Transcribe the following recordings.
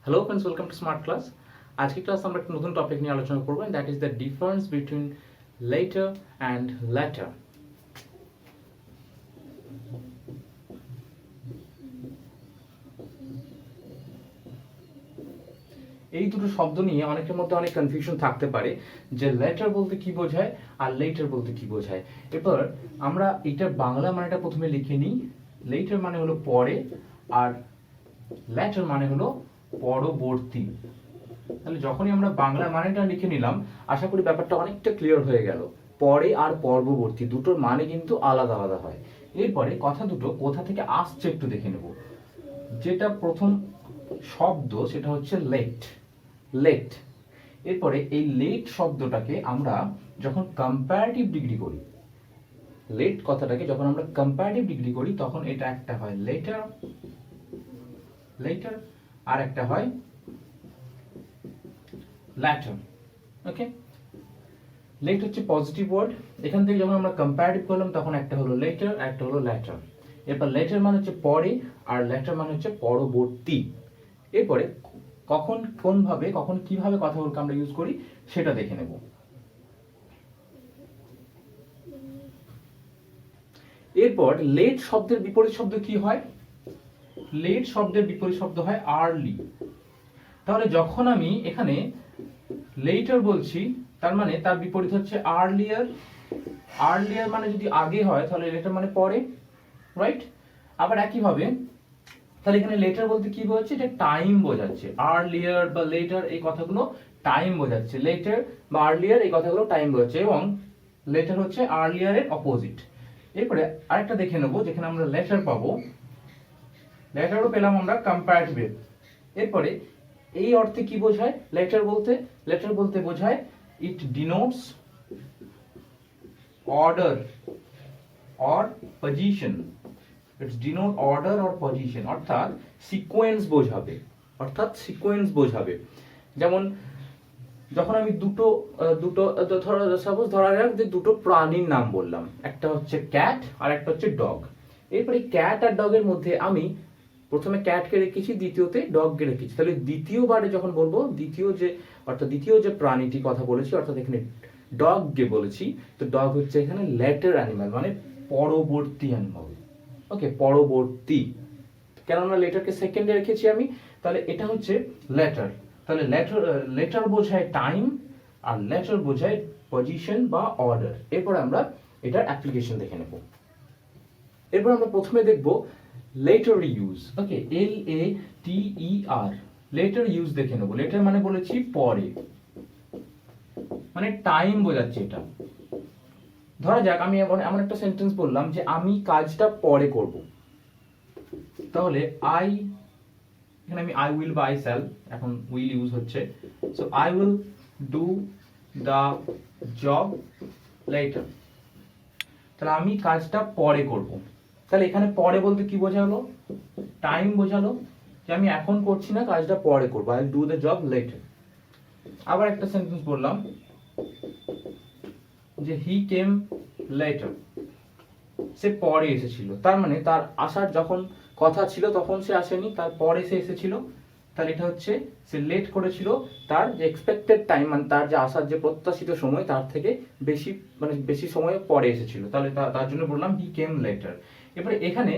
Hello friends, welcome to smart class. আজকে class আমরা একটা নতুন টপিক নিয়ে আলোচনা করবো, that is the difference between letter and letter. এই দুটো শব্দ নিয়ে অনেকের মধ্যে অনেক কনফিউশন থাকতে পারে যে লেটার বলতে কি বোঝায় আর লেটার বলতে কি বোঝায়। এরপর আমরা এটার বাংলা মানেটা প্রথমে লিখে নিই। লেটার মানে হলো পরে, আর লেটার মানে হলো পরবর্তী। তাহলে যখনই আমরা বাংলা মানেটা লিখে নিলাম, আশা করি ব্যাপারটা অনেকটা ক্লিয়ার হয়ে গেল। পরে আর পরবর্তী দুটোর মানে কিন্তু আলাদা আলাদা হয়। এরপরে কথা দুটো কোথা থেকে আসছে একটু দেখে নেব। যেটা প্রথম শব্দ সেটা হচ্ছে লেট। লেট। এরপরে এই লেট শব্দটাকে আমরা যখন কম্পারেটিভ ডিগ্রি করি, লেট কথাটাকে যখন আমরা কম্পারেটিভ ডিগ্রি করি তখন এটা একটা হয় লেটার, লেটার, আর একটা হয় ল্যাটার। ওকে, লেট হচ্ছে পজিটিভ ওয়ার্ড। এখান থেকে যখন আমরা কম্পারেটিভ করলাম তখন একটা হলো লেটার আর একটা হলো ল্যাটার। এরপর লেটার মানে হচ্ছে পরে আর ল্যাটার মানে হচ্ছে পরবর্তী। এরপরে কখন কোনভাবে কখন কিভাবে কথাগুলোকে আমরা ইউজ করি সেটা দেখে নেব। এরপর লেট শব্দের বিপরীত শব্দ কি হয়? লেট শব্দের বিপরীত শব্দ হয় আর্লি। তাহলে যখন আমি এখানে লেটার বলছি তার মানে তার বিপরীত হচ্ছে আর্লিয়ার। আর্লিয়ার মানে যদি আগে হয় তাহলে লেটার মানে পরে, রাইট? আবার একইভাবে তাহলে এখানে লেটার বলতে কি বোঝাচ্ছে? এটা টাইম বোঝাচ্ছে। আর্লিয়ার বা লেটার এই কথাগুলো টাইম বোঝাচ্ছে। লেটার বা আর্লিয়ার এই কথাগুলো টাইম বোঝাচ্ছে, এবং লেটার হচ্ছে আর্লিয়ারের অপোজিট। এরপরে আরেকটা দেখে নেবো যেখানে আমরা লেটার পাবো। লেটারও পেলাম আমরা কম্পারেটিভ। এরপরে এই অর্থে কি বোঝায় লেটার বলতে? লেটার বলতে বোঝায় it denotes order or position. It's denote order or position, অর্থাৎ সিকোয়েন্স বোঝাবে, অর্থাৎ সিকোয়েন্স বোঝাবে। যেমন যখন আমি দুটো দুটো সাপোজ ধরা যাক যে দুটো প্রাণীর নাম বললাম, একটা হচ্ছে ক্যাট আর একটা হচ্ছে ডগ। এরপরে ক্যাট আর ডগের মধ্যে আমি প্রথমে ক্যাটকে রেখেছি, দ্বিতীয়তে ডগকে রেখেছি। তাহলে দ্বিতীয়বারে যখন বলবো দ্বিতীয় যে প্রাণীটি কথা বলেছি, অর্থাৎ এখানে ডগকে বলেছি, তো ডগ হচ্ছে এখানে লেটার অ্যানিমাল, মানে পরবর্তী অ্যানিমাল। ওকে, পরবর্তী। কেননা লেটারকে সেকেন্ডে রেখেছি আমি, তাহলে এটা হচ্ছে লেটার। তাহলে লেটার বোঝায় টাইম আর লেটার বোঝায় পজিশন বা অর্ডার। এরপর আমরা এটার অ্যাপ্লিকেশন দেখে নেব। এরপর আমরা প্রথমে দেখব লেটার ইউজ। ওকে, LATER, লেটার ইউজ দেখে নেব। লেটার মানে বলেছি পরে, মানে টাইম বোঝাচ্ছে এটা। ধরা যাক আমি এমন একটা সেন্টেন্স বললাম যে আমি কাজটা পরে করব। তাহলে এখানে আমি আই উইল বা আই শ্যাল, এখন উইল ইউজ হচ্ছে। So I will do the job letter. তাহলে আমি কাজটা পরে করব। তাহলে এখানে পরে বলতে কি বোঝালো? টাইম বোঝালো, যে আমি এখন করছি না, কাজটা পরে করবো। I will do the job letter. আবার একটা সেন্টেন্স বললাম যে হি কেম লেটার, সে পরে এসেছিল। তার মানে তার আসার যখন কথা ছিল তখন সে আসেনি, তার পরে সে এসেছিল। তাহলে এটা হচ্ছে সে লেট করেছিল, তার যে এক্সপেক্টেড টাইম, মানে তার যে আসার যে প্রত্যাশিত সময় তার থেকে বেশি সময় পরে এসেছিল। তাহলে তার জন্য বললাম হি কেম লেটার। এবারে এখানে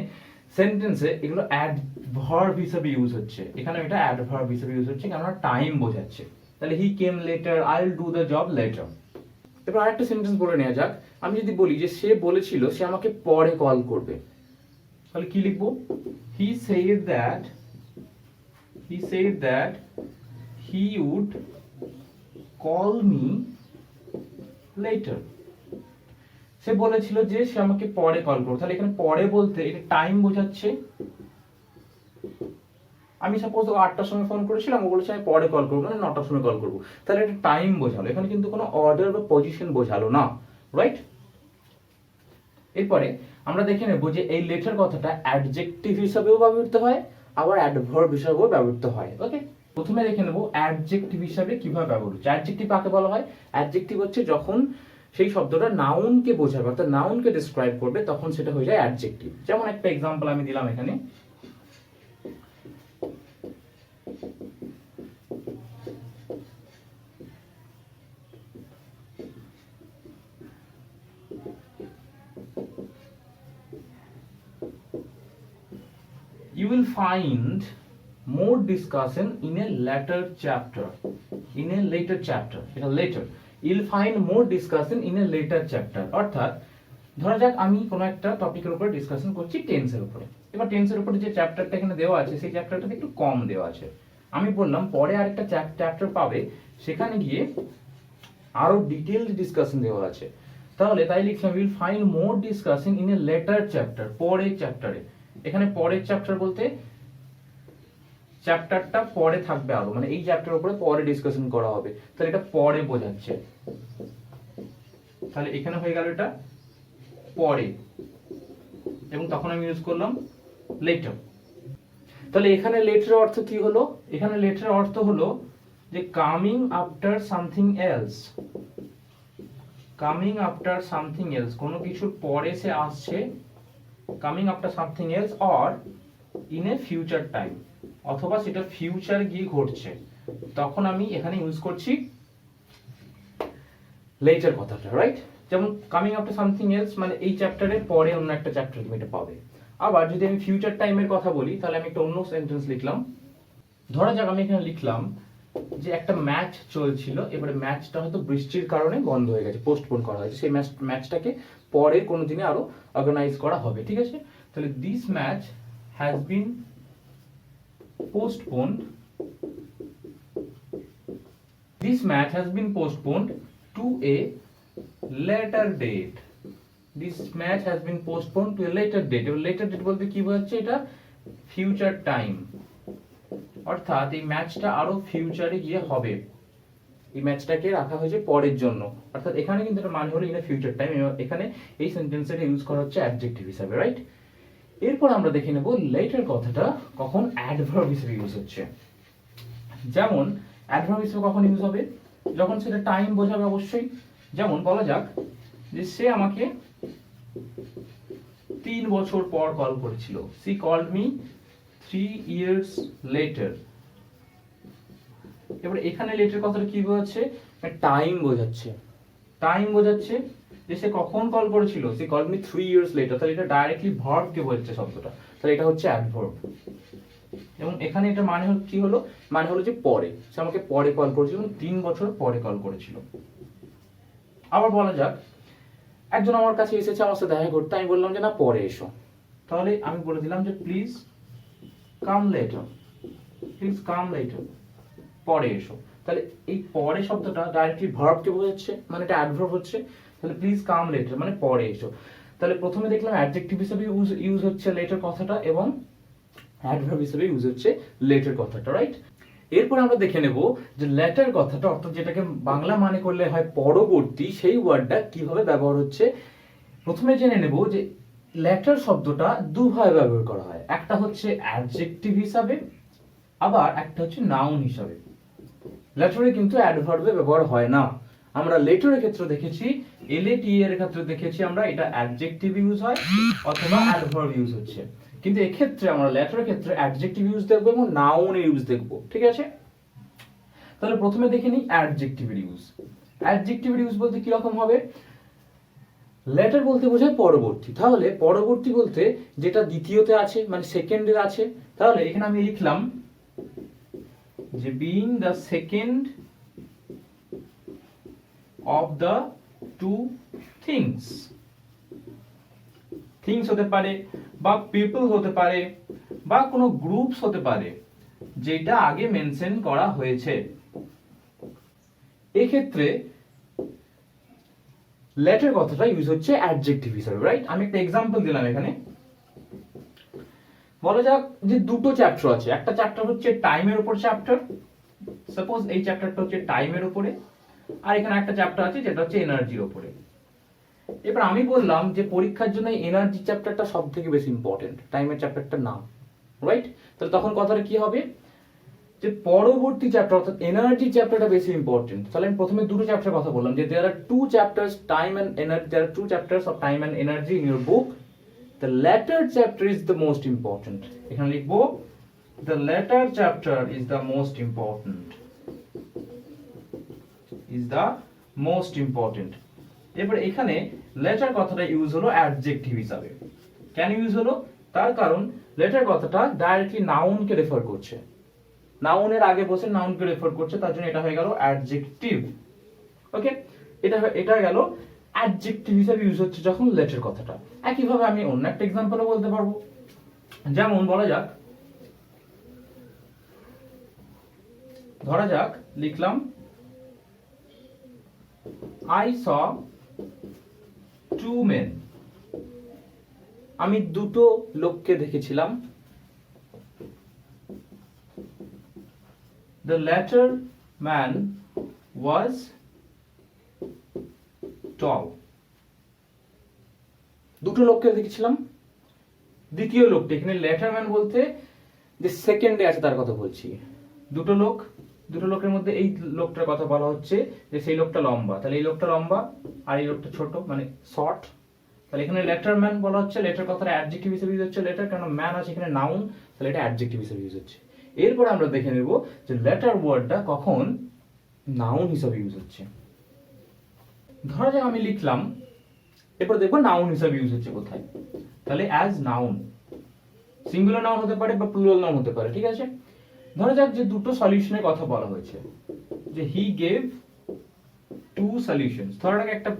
সেন্টেন্সে এগুলো অ্যাডভার্ব হিসেবে ইউজ হচ্ছে। এখানে এটা অ্যাডভার্ব হিসেবে ইউজ হচ্ছে কেননা টাইম বোঝাচ্ছে। তাহলে he came later, I will do the job later. এবার আরেকটা সেন্টেন্স বলে নেওয়া যাক। আমি যদি বলি যে সে বলেছিল সে আমাকে পরে কল করবে, তাহলে কি লিখবো? হি said that he would call me later. সে বলেছিল যে সে আমাকে পরে কল করবে। তাহলে এখানে পরে বলতে এটা টাইম বোঝাচ্ছে। আমি সাপোজ 8টার সময় ফোন করেছিলাম, ও বলেছে আমি পরে কল করবো, মানে 9টার সময় কল করবো। তাহলে এটা টাইম বোঝালো, এখানে কিন্তু কোনো অর্ডার বা পজিশন বোঝালো না, রাইট? এরপরে আমরা দেখে নেব যে এই লেটার কথাটা অ্যাডজেক্টিভ হিসাবেও ব্যবহৃত হয়, আবার অ্যাডভার্ব হিসাবেও ব্যবহৃত হয়। ওকে, প্রথমে দেখে নেব অ্যাডজেক্টিভ হিসাবে কিভাবে ব্যবহৃত হচ্ছে। অ্যাডজেক্টিভ কাকে বলা হয়? অ্যাডজেক্টিভ হচ্ছে যখন সেই শব্দটা নাউনকে বোঝাবে, অর্থাৎ নাউনকে ডেসক্রাইব করবে, তখন সেটা হয়ে যায় অ্যাডজেক্টিভ। যেমন একটা এক্সাম্পল আমি দিলাম এখানে, you will find more discussion in a later chapter. In a later chapter, এটা later, you'll find more discussion in a later chapter. অর্থাৎ ধরা যাক আমি কোনো একটা টপিকের উপরে ডিসকাশন করছি টেন্সের উপরে, এবার টেন্সের উপরে যে চ্যাপ্টারটা এখানে দেওয়া আছে সেই চ্যাপ্টারটা একটু কম দেওয়া আছে, আমি বললাম পরে আরেকটা চ্যাপ্টার পাবে, সেখানে গিয়ে আরো ডিটেইলড ডিসকাশন দেওয়া আছে, তাহলে তাই লিখলাম will find more discussion in a letter chapter, পরের চ্যাপ্টারে। এখানে পরের চ্যাপ্টার বলতে চ্যাপ্টারটা পরে থাকবে আরো, মানে এই চ্যাপ্টারের উপরে পরে ডিসকাশন করা হবে, তাহলে এটা পরে বোঝাচ্ছে, তাহলে এখানে হয়ে গেল এটা পরে, এবং তখন আমি ইউজ করলাম লেটার। তাহলে এখানে লেটারের অর্থ কি হলো? এখানে লেটারের অর্থ হলো যে coming after something else, coming after something else, কোনো কিছুর পরে সে আসছে, coming after something else or in a future time, অথবা সেটা ফিউচার গিয়ে ঘটছে, তখন আমি এখানে ইউজ করছি লেটার কথাটা, রাইট? যেমন কামিং আফটার সামথিং এলস মানে এই চ্যাপ্টারের পরে অন্য একটা চ্যাপ্টার তুমি এটা পাবে। আবার যদি আমি ফিউচার টাইমের কথা বলি, তাহলে আমি একটা অন্য সেন্টেন্স লিখলাম, ধরা যাক আমি এখানে লিখলাম যে একটা ম্যাচ চলছিল, এবারে ম্যাচটা হয়তো বৃষ্টির কারণে বন্ধ হয়ে গেছে, পোস্টপোন করা হয়েছে, সেই ম্যাচটাকে পরের কোনো দিনে আরো অর্গানাইজ করা হবে, ঠিক আছে? তাহলে this match has been postponed, this match has been postponed to a later date, this match has been postponed to a later date, এবং later date বলতে কি বোঝাচ্ছে? এটা ফিউচার টাইম, অর্থাৎ এই ম্যাচটা আরো ফিউচারে গিয়ে হবে, এই ম্যাচটাকে রাখা হয়েছে পরের জন্য, অর্থাৎ এখানে কিন্তু এটা মানে হলো ইন এ ফিউচার টাইম, এখানে এই সেন্টেন্সটা ইউজ করা হচ্ছে অ্যাডজেক্টিভ হিসাবে, রাইট? এরপর আমরা দেখে নেব লেটার কথাটা কখন অ্যাডভার্ব হিসেবে ইউজ হচ্ছে। যেমন অ্যাডভার্ব হিসেবে কখন ইউজ হবে? যখন সেটা টাইম বোঝাবে অবশ্যই। যেমন বলা যাক যে সে আমাকে 3 বছর পর কল করেছিল, she called me 3 years later। এবার এখানে লেটার কথাটা কি বোঝাচ্ছে? টাইম বোঝাচ্ছে, টাইম বোঝাচ্ছে যে সে কখন কল করেছিল, সে কল মি 3 years later, তাহলে এটা ডাইরেক্টলি ভার্ব কে বোঝাচ্ছে শব্দটা, তাহলে এটা হচ্ছে অ্যাডভার্ব। এবং এখানে এটা মানে কি হলো? মানে হলো যে পরে, সে আমাকে পরে কল করেছিল, 3 বছর পরে কল করেছিল। আবার বলা যাক একজন আমার কাছে এসেছে আমার সাথে দেখা করতে, আমি বললাম যে না পরে এসো, তাহলে আমি বলে দিলাম যে please come later, please come later, পরে এসো। তাহলে এই পরে শব্দটা ডাইরেক্টলি ভার্ব কে বোঝাচ্ছে, মানে এটা অ্যাডভার্ব হচ্ছে, তাহলে প্লিজ কাম লেটার মানে পরে এসো। তাহলে প্রথমে দেখলাম অ্যাডজেক্টিভ হিসেবে ইউজ হচ্ছে লেটার কথাটা, এবং অ্যাডভার্ব হিসেবে ইউজ হচ্ছে লেটার কথাটা, রাইট? এরপর আমরা দেখে নেব যে লেটার কথাটা, অর্থাৎ যেটাকে বাংলা মানে করলে হয় পরবর্তী, সেই ওয়ার্ডটা কিভাবে ব্যবহার হচ্ছে। প্রথমে জেনে নেব যে লেটার শব্দটা দুভাবে ব্যবহার করা হয়, একটা হচ্ছে অ্যাডজেক্টিভ হিসাবে, আবার একটা হচ্ছে নাউন হিসাবে। লেটারে কিন্তু অ্যাডভার্বে ব্যবহার হয় না, আমরা লেটারের ক্ষেত্রে দেখেছি, এলএটি এর ক্ষেত্রে দেখেছি আমরা এটা অ্যাডজেক্টিভ ইউজ হয় অথবা অ্যাডভার্ব ইউজ হচ্ছে, কিন্তু এক্ষেত্রে আমরা লেটারের ক্ষেত্রে অ্যাডজেক্টিভ ইউজ দেখব এবং নাউন ইউজ দেখব, ঠিক আছে? তাহলে প্রথমে দেখে নিই অ্যাডজেক্টিভের ইউজ। অ্যাডজেক্টিভের ইউজ বলতে কি রকম হবে? লেটার বলতে বোঝায় পরবর্তী, তাহলে পরবর্তী বলতে যেটা দ্বিতীয়তে আছে মানে সেকেন্ডের আছে, তাহলে এখানে আমি লিখলাম যে being the second of the two things, things হতে পারে বা people হতে পারে বা কোনো গ্রুপস হতে পারে যেটা আগে মেনশন করা হয়েছে। এই ক্ষেত্রে লেটার কথাটা ইউজ হচ্ছে অ্যাডজেক্টিভ হিসেবে, রাইট? আমি একটা এক্সাম্পল দিলাম এখানে, বলা যাক যে দুটো চ্যাপ্টার আছে, একটা চ্যাপ্টার হচ্ছে টাইমের উপর চ্যাপ্টার, সাপোজ এই চ্যাপ্টারটা হচ্ছে টাইমের উপরে, আর এখানে একটা চ্যাপ্টার আছে যেটা হচ্ছে এনার্জির উপরে। এবার আমি বললাম যে পরীক্ষার জন্য এনার্জি চ্যাপ্টারটা সবথেকে বেশি ইম্পর্টেন্ট, টাইমের চ্যাপ্টারটা না, রাইট? তাহলে তখন কথাটা কি হবে যে পরবর্তী চ্যাপ্টার অর্থাৎ এনার্জি চ্যাপ্টারটা বেশি ইম্পর্টেন্ট। তাহলে আমি প্রথমে দুটো চ্যাপ্টার কথা বললাম যে there are two chapters time and energy, there are two chapters of time and energy in your book, the latter chapter is the most important, এখানে লিখবো the latter chapter is the most important, is the most important। এবার এখানে letter কথাটা use হলো adjective হিসাবে। কেন use হলো? তার কারণ লেটার কথাটা ডাইরেক্টলি নাউনকে রেফার করছে, নাউনের আগে বসে নাউনকে রেফার করছে, তার জন্য এটা হয়ে গেল অ্যাডজেক্টিভ। ওকে, এটা গেল অ্যাডজেক্টিভ হিসেবে ইউজ হচ্ছে যখন লেটার কথাটা। একইভাবে আমি অন্য একটা এক্সাম্পলও বলতে পারবো, যেমন বলা যাক, ধরা যাক লিখলাম I saw two men, আমি দুটো লোককে দেখেছিলাম। The latter man was tall, দুটো লোককে দেখেছিলাম। দ্বিতীয় লোকটা, এখানে লেটার ম্যান বলতে যে সেকেন্ডে আছে তার কথা বলছি। দুটো লোকের মধ্যে এই লোকটার কথা বলা হচ্ছে যে সেই লোকটা লম্বা, তাহলে এই লোকটা লম্বা আর এই লোকটা ছোট, মানে শর্ট। তাহলে এখানে লেটার ম্যান বলা হচ্ছে, লেটার কথাটা অ্যাডজেক্টিভ হিসেবে ইউজ হচ্ছে লেটার, কারণ ম্যান আছে এখানে নাউন, তাহলে এটা অ্যাডজেক্টিভ হিসেবে ইউজ হচ্ছে। এরপর আমরা দেখে নেব যে লেটার ওয়ার্ডটা কখন নাউন হিসেবে ইউজ হচ্ছে। ধরা যাক আমি লিখলাম, এরপর দেখবো নাউন হিসেবে ইউজ হচ্ছে কোথায়। তাহলে অ্যাজ নাউন, সিঙ্গুলার নাউন হতে পারে বা প্লুরাল নাউন হতে পারে, ঠিক আছে। ধরা যাক যে দুটো সলিউশনের কথা বলা হয়েছে, যে হি গেভ টু সলিউশনস। ধরা যাক একটা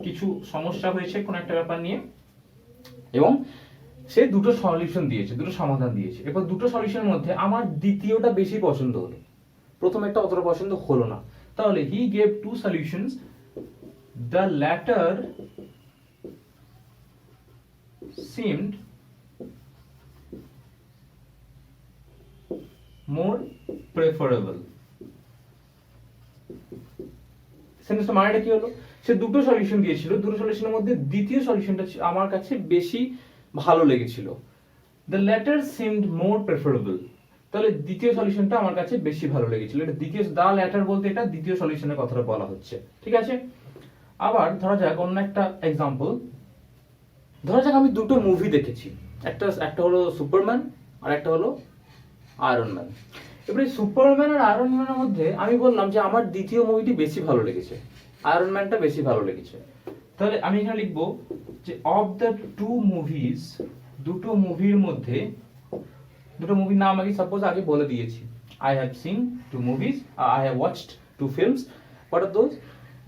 কিছু সমস্যা হয়েছে কোন একটা ব্যাপার নিয়ে, এবং সে দুটো সলিউশন দিয়েছে, দুটো সমাধান দিয়েছে। এবার দুটো সলিউশনের মধ্যে আমার দ্বিতীয়টা বেশি পছন্দ হলো, প্রথম একটা অতটা পছন্দ হলো না। তাহলে he gave two solutions, the latter seemed more preferable। সেন্টেন্সটা মানেটা কি হলো, সে দুটো সলিউশন দিয়েছিল, দুটো সলিউশনের মধ্যে দ্বিতীয় সলিউশনটা আমার কাছে বেশি ভালো লেগেছিল। the latter seemed more preferable, তাহলে দ্বিতীয় সলিউশনটা আমার কাছে বেশি ভালো লেগেছিল। এটা দ্বিতীয়, দা ল্যাটার বলতে এটা দ্বিতীয় সলিউশনের কথাটা বলা হচ্ছে, ঠিক আছে। আবার ধরা যাক অন্য একটা এক্সাম্পল, ধরা যাক আমি দুটো মুভি দেখেছি, একটা হলো সুপারম্যান আর একটা হলো আয়রন ম্যান। এবারে সুপারম্যান আর আয়রন ম্যানের মধ্যে আমি বললাম যে আমার দ্বিতীয় মুভিটি বেশি ভালো লেগেছে, আয়রন ম্যানটা বেশি ভালো লেগেছে। তাহলে আমি এখানে লিখবো যে অফ দ্য টু মুভিজ, দুটো মুভির মধ্যে, দুটো মুভির নাম আমি সাপোজ আগে বলে দিয়েছি, I have seen two movies, I have watched two films. What are those?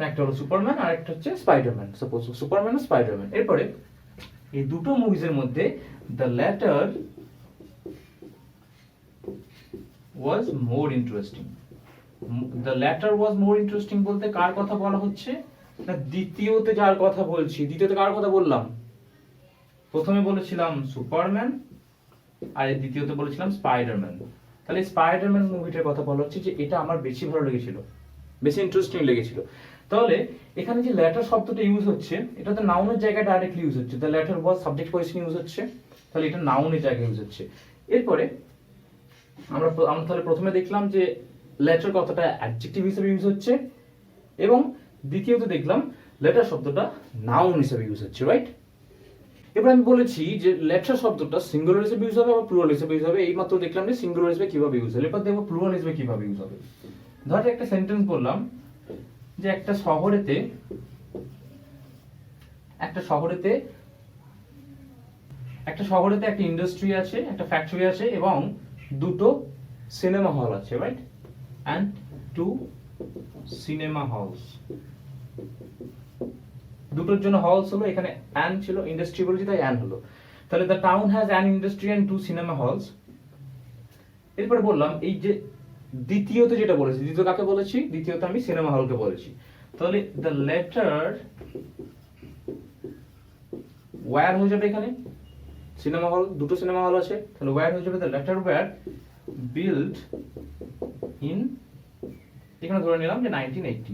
একটা হলো সুপারম্যান আর একটা হচ্ছে স্পাইডারম্যান, সাপোজ সুপারম্যান আর স্পাইডারম্যান। এরপরে এই দুটো মুভিজের মধ্যে the latter was more interesting, the latter was more interesting বলতে কার কথা বলা হচ্ছে না, দ্বিতীয়তে যার কথা বলছি। দ্বিতীয়তে কার কথা বললাম? প্রথমে বলেছিলাম সুপারম্যান আর এই দ্বিতীয়তে বলেছিলাম স্পাইডারম্যান। তাহলে স্পাইডারম্যান মুভিটার কথা বলা হচ্ছে যে এটা আমার বেশি ভালো লেগেছিল, বেশি ইন্টারেস্টিং লেগেছিল। তাহলে এখানে যে ল্যাটার শব্দটা ইউজ হচ্ছে, এটা তো নাউনের জায়গায় ডাইরেক্টলি ইউজ হচ্ছে, the latter was subject position use হচ্ছে, তাহলে এটা নাউনের জায়গায় ইউজ হচ্ছে। এরপরে আমরা তাহলে প্রথমে দেখলাম যে লেটার কথাটা অ্যাডজেক্টিভ হিসেবে ইউজ হচ্ছে, এবং দ্বিতীয়ত দেখলাম লেটার শব্দটা নাউন হিসেবে ইউজ হচ্ছে, রাইট। এবার আমি বলেছি যে লেটার শব্দটা সিঙ্গুলার হিসেবে ইউজ হবে বা প্লুরাল হিসেবে ইউজ হবে। এইমাত্র দেখলাম যে সিঙ্গুলার হিসেবে কিভাবে ইউজ হবে, এবার দেখবো প্লুরাল হিসেবে কিভাবে ইউজ হবে। ধরো একটা সেন্টেন্স বললাম যে একটা শহরেতে একটা ইন্ডাস্ট্রি আছে, একটা ফ্যাক্টরি আছে, এবং দুটো সিনেমা হল আছে, right, and two cinema halls। দুটোর জন্য হলস হলো, এখানে অ্যান ছিল, ইন্ডাস্ট্রি বলেছি তাই অ্যান হলো। তাহলে the town has an industry and two cinema halls. এরপরে বললাম এই যে দ্বিতীয়তে যেটা বলেছি, দ্বিতীয় কাকে বলেছি? দ্বিতীয়তে আমি সিনেমা হলকে বলেছি। তাহলে দ্য লেটার ওয়্যার হয়ে যাবে, এখানে সিনেমা হল, দুটো সিনেমা হল আছে, তাহলে ওয়্যার হয়ে যাবে the latter were built in, এখানে ধরে নিলাম যে 1980।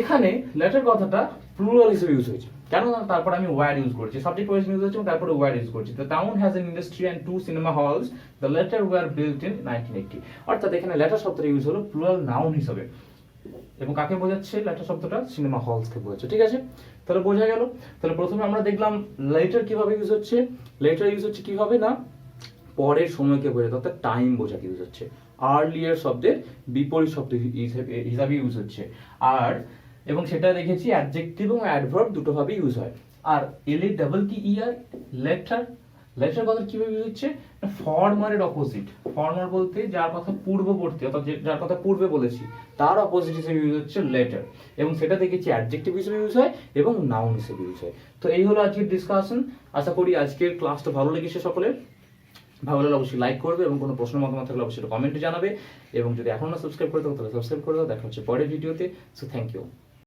এখানে লেটার কথাটা প্লুরাল হিসেবে ইউজ হয়েছে, কেন? তারপর আমি ওয়্যার ইউজ করছি, সাবজেক্ট পজিশন ইউজ হচ্ছে, তারপরে ওয়্যার ইউজ করছি। The town has an industry and two cinema halls, the latter were built in 1980। অর্থাৎ এখানে লেটার শব্দটা ইউজ হলো প্লুরাল নাউন হিসেবে, এবং কাকে বোঝাচ্ছে? লেটার শব্দটা সিনেমা হলসকে বোঝাচ্ছে, ঠিক আছে। তাহলে বোঝা গেল। তাহলে প্রথমে আমরা দেখলাম লেটার কিভাবে ইউজ হচ্ছে। লেটার ইউজ হচ্ছে কিভাবে না, পরের সময়কে বোঝাতে, অর্থাৎ টাইম বোঝাতে ইউজ হচ্ছে। আর্লিয়ার শব্দের বিপরীত শব্দ হিসাবে ইউজ হচ্ছে। আর এবং সেটা দেখেছি অ্যাডজেক্টিভ এবং অ্যাডভার্ব দুটো ভাবে ইউজ হয়। আর এল এ ডাবল কি ই আর, লেটার লেটার কথা কিভাবে ইউজ হচ্ছে, ফর্মারের অপোজিট। ফর্মার বলতে যার কথা পূর্ববর্তী, অর্থাৎ যার কথা পূর্বে বলেছি তার অপোজিট হিসেবে ইউজ হচ্ছে লেটার, এবং সেটা দেখেছি অ্যাডজেক্টিভ হিসেবে ইউজ হয় এবং নাউন হিসেবে ইউজ হয়। তো এই হলো আজকের ডিসকাশন। আশা করি আজকের ক্লাসটা ভালো লেগেছে সকলের। ভালো লাগলে অবশ্যই লাইক করবে, এবং কোনো প্রশ্ন মতামত থাকলে অবশ্যই কমেন্টে জানাবে, এবং যদি এখনো সাবস্ক্রাইব করে থাকো তাহলে সাবস্ক্রাইব করে দাও। দেখা হচ্ছে পরের ভিডিওতে। So thank you.